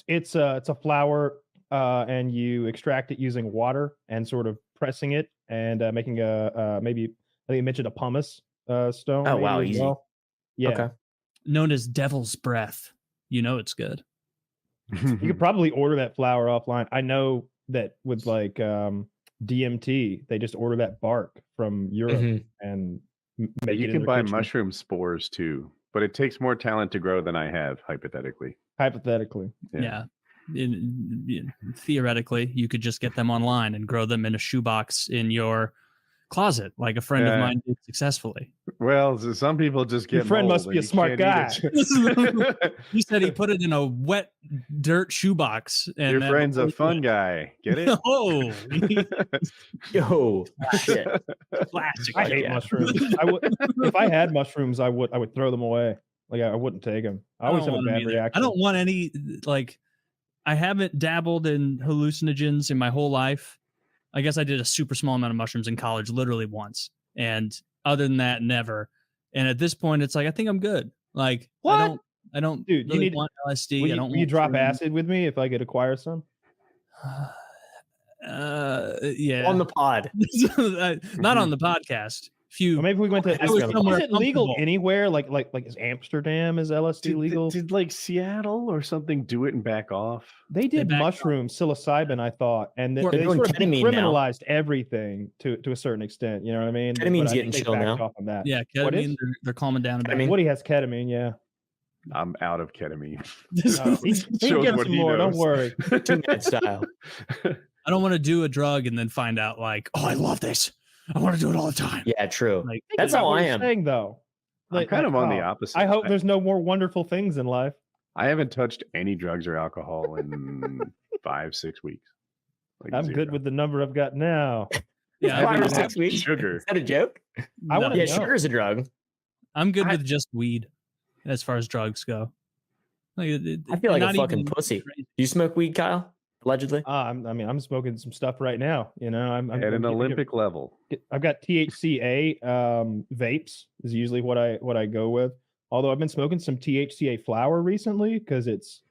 It's a flower, and you extract it using water and sort of pressing it and making maybe I think you mentioned a pumice stone. Oh wow, easy. Well. Yeah. Okay. Known as devil's breath. You know it's good. You could probably order that flower offline. I know that with like DMT, they just order that bark from Europe and make you it. can in buy kitchen. mushroom spores too, but it takes more talent to grow than I have, hypothetically. Hypothetically, yeah. Theoretically, you could just get them online and grow them in a shoebox in your closet, like a friend of mine did successfully. Well, some people just get. Your friend must be a smart guy. He said he put it in a wet dirt shoebox. And your friend's a fun guy. Get it? Oh, yo, shit! Classic. I hate mushrooms. If I had mushrooms, I would throw them away. Like I wouldn't take them. I always have a bad reaction. I don't want any. Like, I haven't dabbled in hallucinogens in my whole life. I guess I did a super small amount of mushrooms in college, literally once. And other than that, never. And at this point, it's like, I think I'm good. Like, what? I don't Dude, really you need want LSD. Will you drop acid with me if I could acquire some? Yeah. On the pod. Not on the podcast. Or maybe we went to. Is it legal anywhere? Like is Amsterdam? Is LSD legal? Did like Seattle or something do it and back off? They did mushroom psilocybin, I thought, and they sort of criminalized everything to a certain extent. You know what I mean? Ketamine's getting chill now. Off on that. Yeah, ketamine. They're calming down about it. Woody has ketamine. Yeah. I'm out of ketamine. He'll get some more. Don't worry. Two-man style. I don't want to do a drug and then find out like, oh, I love this. I want to do it all the time. Yeah, true. Like, that's how I am. Saying, though, I'm kind of on the opposite. I hope there's no more wonderful things in life. I haven't touched any drugs or alcohol in 5-6 weeks. Like I'm good with the number I've got now. Yeah, 5 or 6 weeks. Sugar. Is that a joke? Yeah, sugar is a drug. I'm good with just weed, as far as drugs go. Like, I feel like a fucking pussy. Do you smoke weed, Kyle? Allegedly. I'm smoking some stuff right now. You know, I'm at an Olympic level. I've got THCA vapes is usually what I go with. Although I've been smoking some THCA flower recently because it's,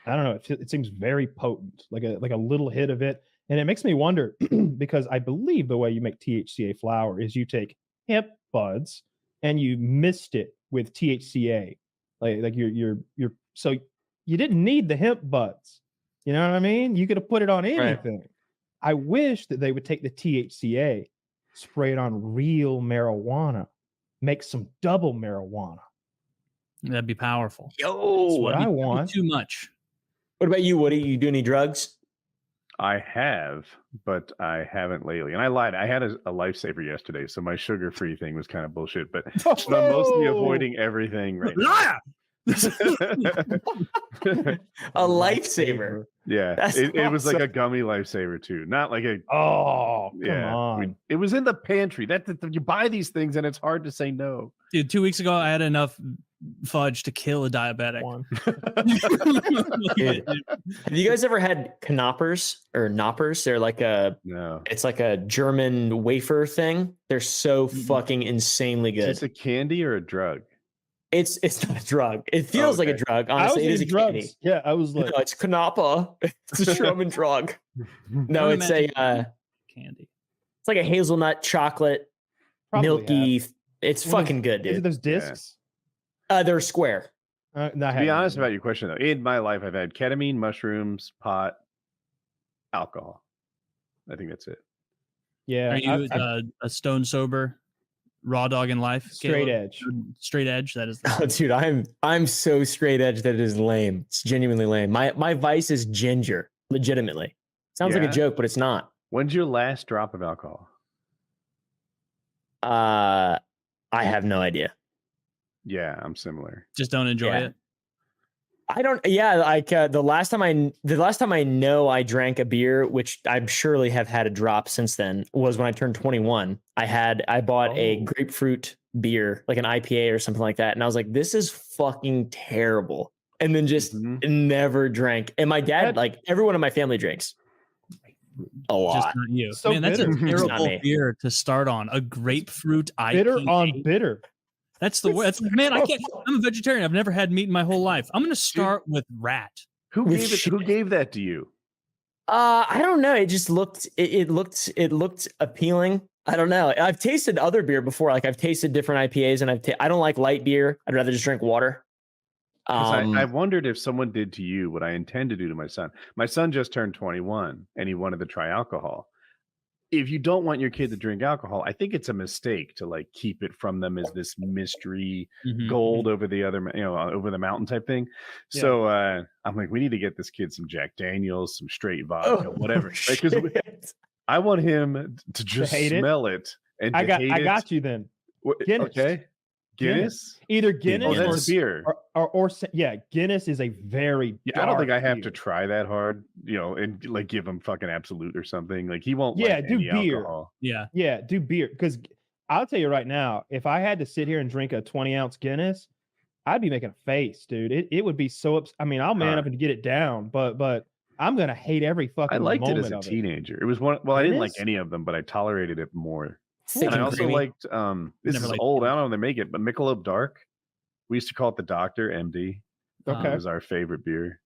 I don't know, it seems very potent, like a little hit of it, and it makes me wonder because I believe the way you make THCA flower is you take hemp buds and you mist it with THCA, like you're so you didn't need the hemp buds. You know what I mean? You could have put it on anything. Right. I wish that they would take the THCA, spray it on real marijuana, make some double marijuana. That'd be powerful. Yo, that's what I want. Too much. What about you, Woody? You do any drugs? I have, but I haven't lately. And I lied. I had a lifesaver yesterday, so my sugar-free thing was kind of bullshit. But I'm mostly avoiding everything right now. A lifesaver. Yeah, it was like a gummy lifesaver too, not like a. Oh, come on! It was in the pantry. That you buy these things and it's hard to say no. Dude, 2 weeks ago I had enough fudge to kill a diabetic. Have you guys ever had knoppers or knoppers? They're like it's like a German wafer thing. They're so fucking insanely good. Is this a candy or a drug? It's not a drug. It feels like a drug. Honestly, it is a candy. Yeah, I was like, no, it's Knappa. It's a German drug. No, it's a candy. It's like a hazelnut chocolate, milky. It's fucking good, dude. Is it those discs? They're square. To be honest about your question, though, in my life, I've had ketamine, mushrooms, pot, alcohol. I think that's it. Yeah. Are you a stone sober? Raw dog in life, straight edge. Straight edge. That is. Oh, dude, I'm so straight edge that it is lame. It's genuinely lame. My vice is ginger. Legitimately, sounds like a joke, but it's not. When's your last drop of alcohol? I have no idea. Yeah, I'm similar. Just don't enjoy it. I don't. Yeah, like the last time I know I drank a beer, which I surely have had a drop since then, was when I turned 21. I bought a grapefruit beer, like an IPA or something like that, and I was like, "This is fucking terrible," and then just never drank. And my dad, like everyone in my family, drinks a lot. Just not you. So man, that's a terrible beer to start on. A grapefruit IPA. Bitter on bitter. That's the way. Man, I can't. I'm a vegetarian. I've never had meat in my whole life. I'm going to start with rat. Who With gave it? Who gave that to you? I don't know. It just looked. It looked appealing. I don't know. I've tasted other beer before. Like I've tasted different IPAs, and I don't like light beer. I'd rather just drink water. I wondered if someone did to you what I intend to do to my son. My son just turned 21 and he wanted to try alcohol. If you don't want your kid to drink alcohol, I think it's a mistake to like keep it from them as this mystery gold over the other, over the mountain type thing. Yeah. So I'm like, we need to get this kid some Jack Daniels, some straight vodka, whatever. Because I want him to just smell it. And I got you then. Guinness. Okay. Guinness? Either Guinness or that's beer. Or Guinness is a very I don't think I have to try that hard, and like give him fucking Absolute or something. Like he won't like do beer. Alcohol. Yeah, do beer. Because I'll tell you right now, if I had to sit here and drink a 20-ounce Guinness, I'd be making a face, dude. It would be so I mean, I'll man up and get it down, but I'm gonna hate every fucking moment. I liked it as a teenager. It was one. Well, I didn't like any of them, but I tolerated it more. And I also liked this is old. I don't know when they make it, but Michelob Dark. We used to call it the Doctor MD. Okay, it was our favorite beer.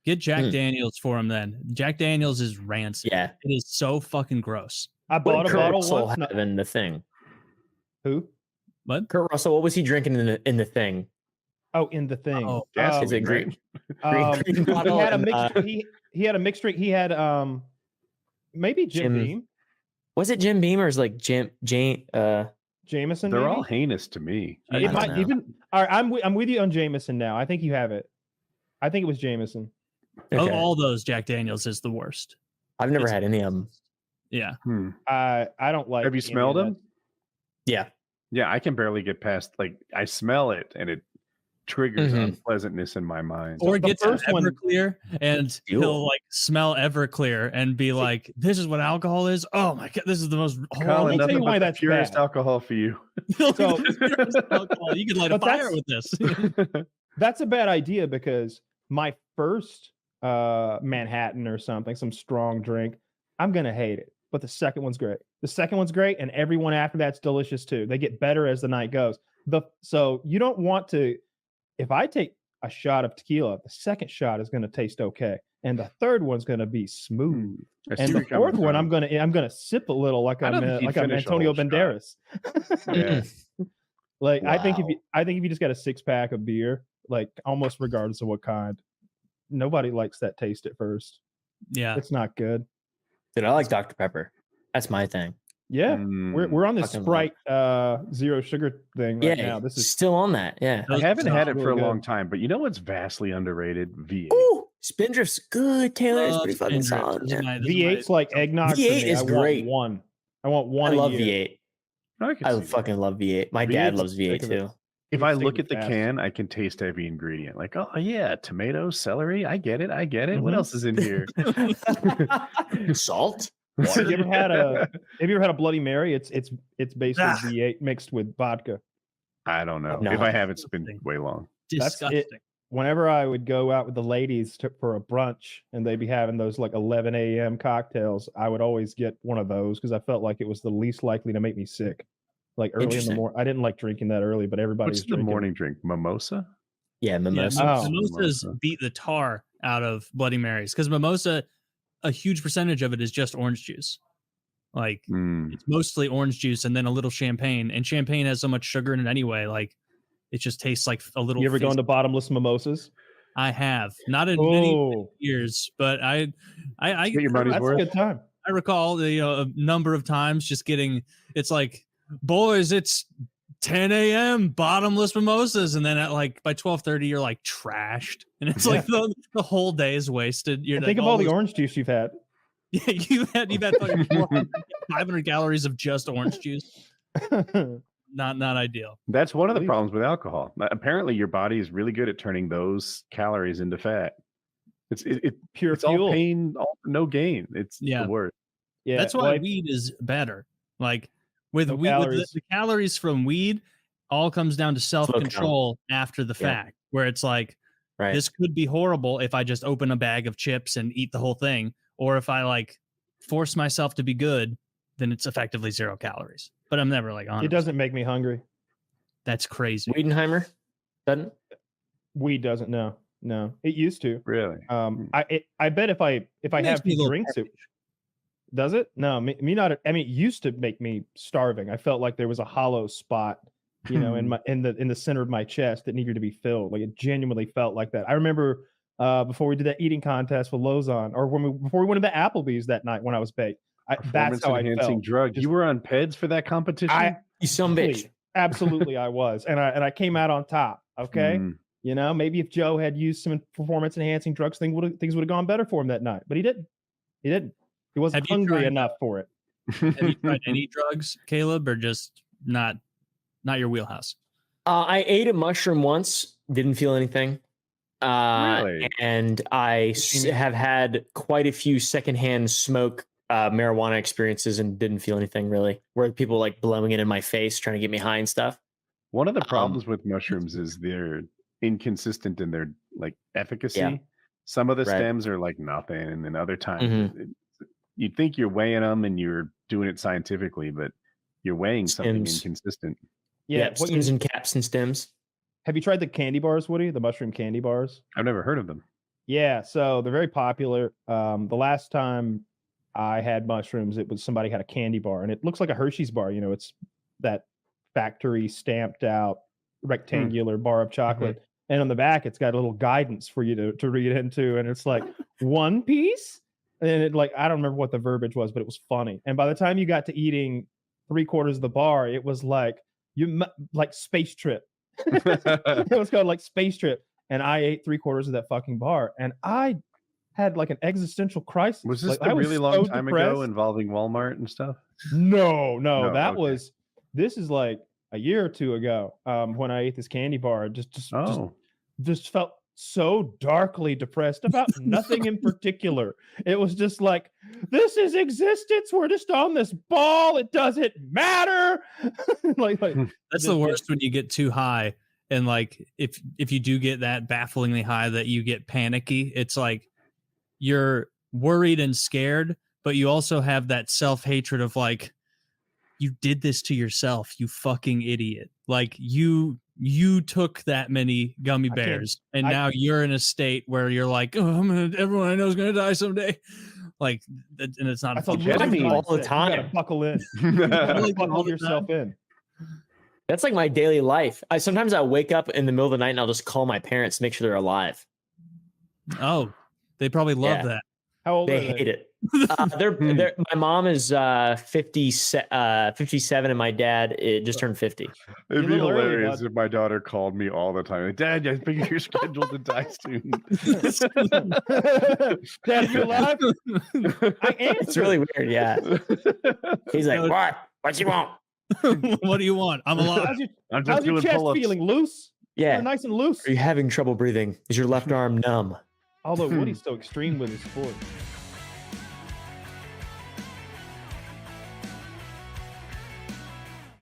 Get Jack Daniels for him then. Jack Daniels is rancid. Yeah, it is so fucking gross. I bought a bottle once. In the Thing. Who? What? Kurt Russell. What was he drinking in the Thing? Oh, in the Thing. Oh, is it green? Green bottle. He had a mixed. He had a mixed drink. He had maybe Jim Beam. Was it Jim Beam or is like Jameson? They're all heinous to me. It might even. All right, I'm with you on Jameson now. I think you have it. I think it was Jameson. Okay. Of all those, Jack Daniels is the worst. I've never had any of them. Yeah. I don't like. Have you smelled them? Yeah. Yeah, I can barely get past. Like I smell it, and it triggers unpleasantness in my mind. Or gets Everclear and he'll like smell Everclear and be like, "This is what alcohol is." Oh my god, this is the most horrible. I'll tell you why that's purest alcohol for you. So, you could light a fire with this. That's a bad idea because my first Manhattan or something, some strong drink, I'm gonna hate it. But the second one's great. The second one's great, and everyone after that's delicious too. They get better as the night goes. So you don't want to. If I take a shot of tequila, the second shot is going to taste okay, and the third one's going to be smooth, and the fourth one I'm gonna sip a little like I'm Antonio Banderas. Yeah. Like wow. I think if you just got a 6-pack of beer, like almost regardless of what kind, nobody likes that taste at first. Yeah, it's not good. Dude, I like Dr. Pepper. That's my thing. Yeah, we're on this Sprite zero sugar thing right now. This is still on that. Yeah, I haven't had it for a long time, but you know what's vastly underrated? V8. Ooh, Spindrift's good. Taylor is pretty fucking solid. Yeah. V8's like eggnog. V8 is great. I want one. I love V8. I fucking love V8. My dad loves V8 too. If I look at the can, I can taste every ingredient. Like, oh yeah, tomato, celery. I get it. What else is in here? Salt. Have you ever had a Bloody Mary? It's basically V8 mixed with vodka. I don't know. If I have, it's been way long. Disgusting. That's it. Whenever I would go out with the ladies for a brunch and they'd be having those like 11 a.m. cocktails, I would always get one of those because I felt like it was the least likely to make me sick. Like early in the morning. I didn't like drinking that early, but everybody's drinking. What's the morning drink? Mimosa? Yeah, mimosa. Mimosas beat the tar out of Bloody Marys because mimosa, a huge percentage of it is just orange juice. Like it's mostly orange juice and then a little champagne. And champagne has so much sugar in it anyway. Like it just tastes like a little. You ever gone to bottomless mimosas? I have. Not in many years, but I get your money's worth. That's a good time. I recall a number of times just getting. It's like, boys, it's 10 a.m. bottomless mimosas, and then at like by 12:30 you're like trashed, and it's like the whole day is wasted. You're think of all the orange juice you've had. Yeah, you've had like 500 calories of just orange juice. Not ideal. That's one of the problems with alcohol. Apparently, your body is really good at turning those calories into fat. It's pure it's fuel. All pain, no gain. It's the worst. Yeah, that's why weed is better. Like with weed, with the calories from weed, all comes down to self-control after the fact, where it's like, this could be horrible if I just open a bag of chips and eat the whole thing, or if I like force myself to be good, then it's effectively 0 calories. But I'm never like on. It doesn't make me hungry. That's crazy. Wiedenheimer doesn't. Weed doesn't. No. No, it used to. Really? I bet if I have drinks, it does it. No, me not. I mean, it used to make me starving. I felt like there was a hollow spot, you know, in the center of my chest that needed to be filled. Like it genuinely felt like that. I remember before we did that eating contest with Lozon, or before we went to the Applebee's that night when I was baked. That's how I felt. Drug. You were on PEDs for that competition? You some bitch. Absolutely, I was, and I came out on top. Okay, you know, maybe if Joe had used some performance enhancing drugs, things would have gone better for him that night. But he didn't. He wasn't hungry enough for it. Have you tried any drugs, Caleb, or just not your wheelhouse? I ate a mushroom once, didn't feel anything. Really? And I have had quite a few secondhand smoke marijuana experiences and didn't feel anything really, where people like blowing it in my face, trying to get me high and stuff. One of the problems with mushrooms is they're inconsistent in their like efficacy. Yeah. Some of the stems are like nothing, and then other times you'd think you're weighing them and you're doing it scientifically, but you're weighing something inconsistent. Yeah, stems and caps and stems. Have you tried the candy bars, Woody? The mushroom candy bars? I've never heard of them. Yeah, so they're very popular. The last time I had mushrooms, it was somebody had a candy bar, and it looks like a Hershey's bar. You know, it's that factory stamped out rectangular bar of chocolate. And on the back, it's got a little guidance for you to read into, and it's like 1 piece. And it like, I don't remember what the verbiage was, but it was funny. And by the time you got to eating 3/4 of the bar, it was like Space Trip. It was called like Space Trip, and I ate 3/4 of that fucking bar, and I had like an existential crisis. Was this like, a really long time ago involving Walmart and stuff? No, that was. This is like a year or two ago when I ate this candy bar. Just felt so darkly depressed about nothing in particular. It was just like, this is existence. We're just on this ball. It doesn't matter. like that's the worst when you get too high, and like if you do get that bafflingly high that you get panicky. It's like you're worried and scared, but you also have that self-hatred of like, you did this to yourself, you fucking idiot. Like you took that many gummy bears, and now you're in a state where you're like, oh, everyone I know is going to die someday. Like, and it's not all the time. You gotta buckle in. You buckle yourself in. That's like my daily life. Sometimes I wake up in the middle of the night and I'll just call my parents to make sure they're alive. Oh, they probably love that. How old they are they? hate it. My mom is 57 and my dad just turned 50. It'd be hilarious if my daughter called me all the time. Like, Dad, I think you're scheduled to die soon. Dad, you alive? It's really weird, yeah. He's like, what? What you want? What do you want? I'm alive. How's your chest feeling? Loose? Yeah. Nice and loose. Are you having trouble breathing? Is your left arm numb? Although Woody's so extreme with his sport.